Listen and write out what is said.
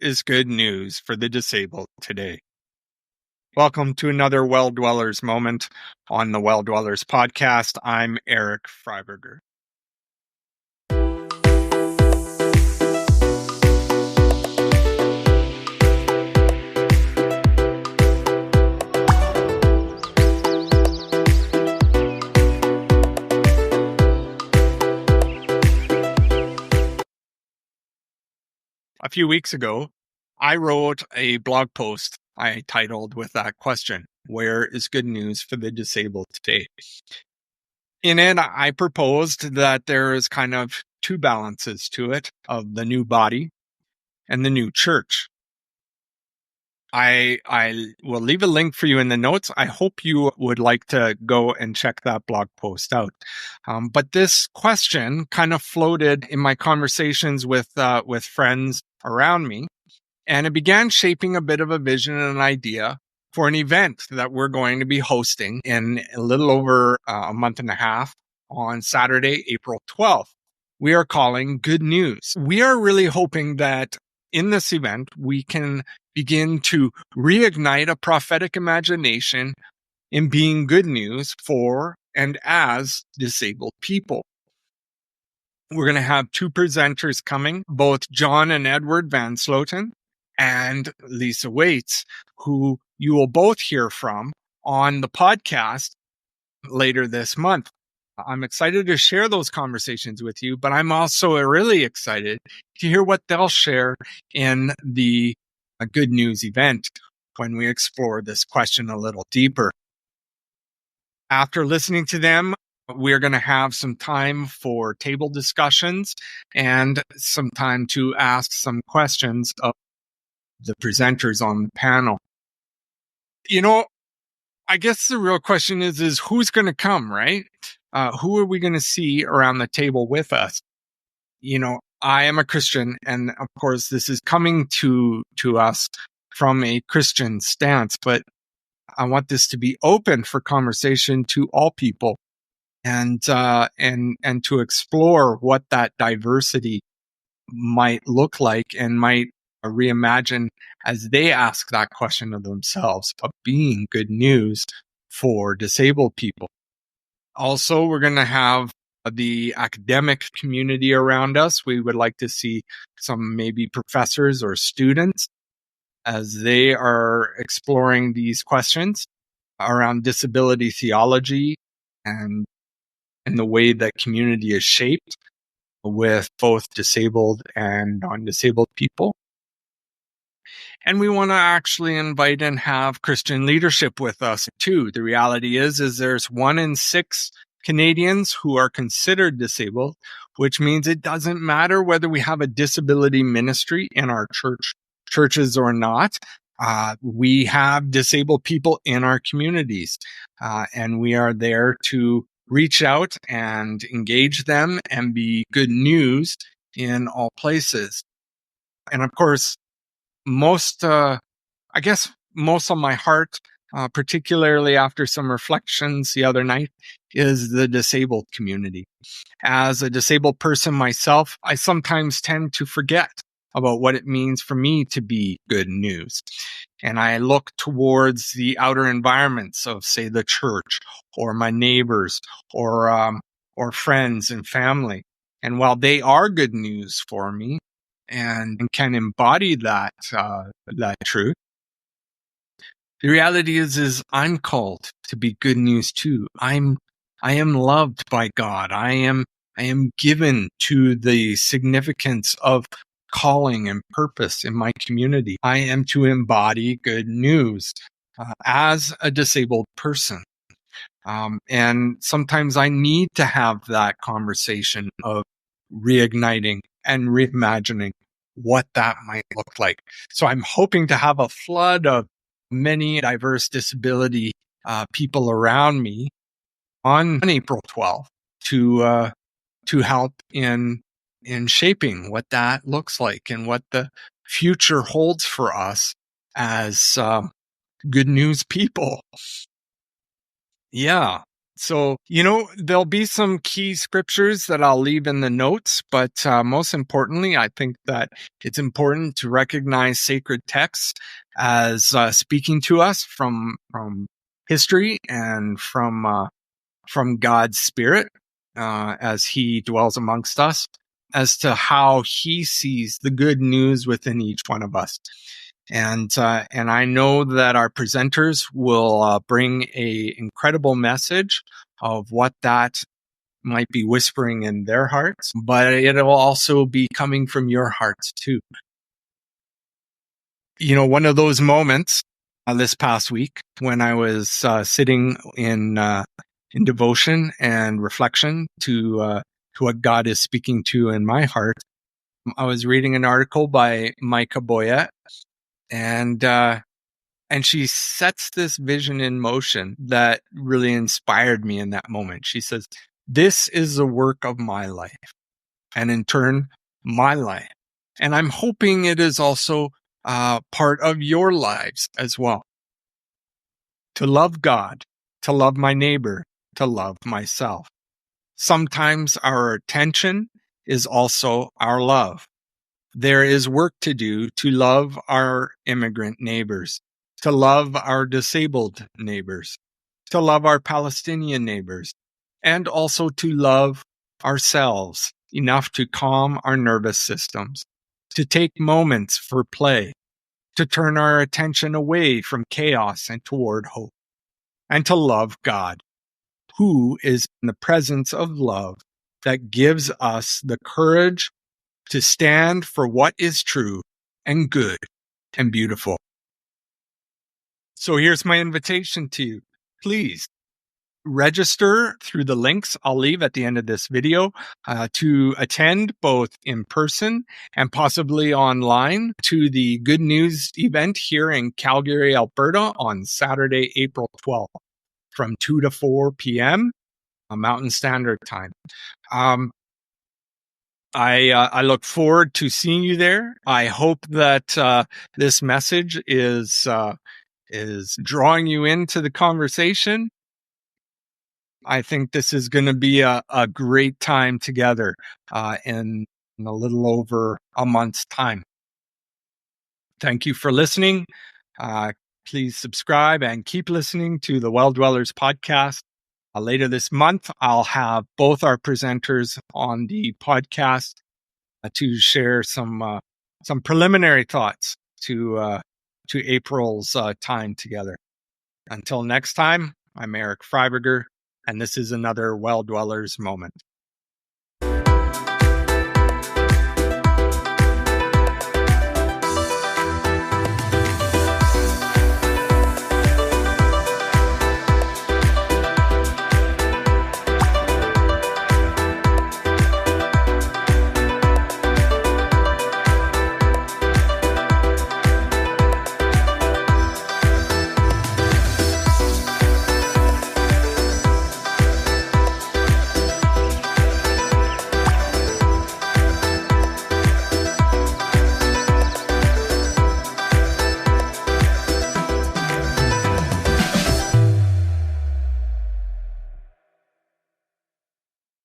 is good news for the disabled today? Welcome to another Well Dwellers moment on the Well Dwellers podcast. I'm Eric Freiberger. A few weeks ago, I wrote a blog post I titled with that question, "Where is good news for the disabled today?" In it, I proposed that there is kind of two balances to it of the new body and the new church. I will leave a link for you in the notes. I hope you would like to go and check that blog post out. But this question kind of floated in my conversations with friends around me, and it began shaping a bit of a vision and an idea for an event that we're going to be hosting in a little over a month and a half on Saturday, April 12th. We are calling Good News. We are really hoping that in this event, we can begin to reignite a prophetic imagination in being good news for and as disabled people. We're going to have two presenters coming, both John and Edward Van Sloten and Lisa Waits, who you will both hear from on the podcast later this month. I'm excited to share those conversations with you, but I'm also really excited to hear what they'll share in the Good News event when we explore this question a little deeper. After listening to them, we're going to have some time for table discussions and some time to ask some questions of the presenters on the panel. I guess the real question is who's going to come, right? Who are we going to see around the table with us? I am a Christian, and of course, this is coming to us from a Christian stance, but I want this to be open for conversation to all people, and to explore what that diversity might look like and might reimagine as they ask that question of themselves of being good news for disabled people. Also, we're going to have the academic community around us. We would like to see some maybe professors or students as they are exploring these questions around disability theology and the way that community is shaped with both disabled and non-disabled people. And we want to actually invite and have Christian leadership with us too. The reality is there's 1 in 6 Canadians who are considered disabled, which means it doesn't matter whether we have a disability ministry in our churches or not. We have disabled people in our communities, and we are there to reach out and engage them and be good news in all places. And of course, most on my heart, particularly after some reflections the other night, is the disabled community. As a disabled person myself, I sometimes tend to forget about what it means for me to be good news. And I look towards the outer environments of, say, the church or my neighbors or friends and family. And while they are good news for me and can embody that truth, the reality is I'm called to be good news too. I am loved by God. I am given to the significance of calling and purpose in my community. I am to embody good news as a disabled person. And sometimes I need to have that conversation of reigniting and reimagining what that might look like. So I'm hoping to have a flood of many diverse disability people around me on April 12th to help in shaping what that looks like and what the future holds for us as good news people. Yeah. So, there'll be some key scriptures that I'll leave in the notes, but most importantly, I think that it's important to recognize sacred texts as speaking to us from history and from God's Spirit as He dwells amongst us, as to how He sees the good news within each one of us. And I know that our presenters will bring a incredible message of what that might be whispering in their hearts, but it'll also be coming from your hearts too. One of those moments this past week when I was sitting in devotion and reflection to what God is speaking to in my heart, I was reading an article by Micah Boyette, and she sets this vision in motion that really inspired me in that moment. She says, "This is the work of my life, and in turn, my life. And I'm hoping it is also part of your lives as well. To love God, to love my neighbor, to love myself. Sometimes our attention is also our love. There is work to do to love our immigrant neighbors, to love our disabled neighbors, to love our Palestinian neighbors, and also to love ourselves enough to calm our nervous systems, to take moments for play, to turn our attention away from chaos and toward hope, and to love God, who is in the presence of love that gives us the courage to stand for what is true and good and beautiful." So here's my invitation to you. Please register through the links I'll leave at the end of this video to attend both in person and possibly online to the Good News event here in Calgary, Alberta on Saturday, April 12th from 2 to 4 p.m. Mountain Standard Time. I look forward to seeing you there. I hope that this message is drawing you into the conversation. I think this is going to be a great time together in a little over a month's time. Thank you for listening. Uh, Please subscribe and keep listening to the Well Dwellers podcast. Later this month, I'll have both our presenters on the podcast to share some preliminary thoughts to April's time together. Until next time, I'm Eric Freiberger, and this is another Well Dwellers moment.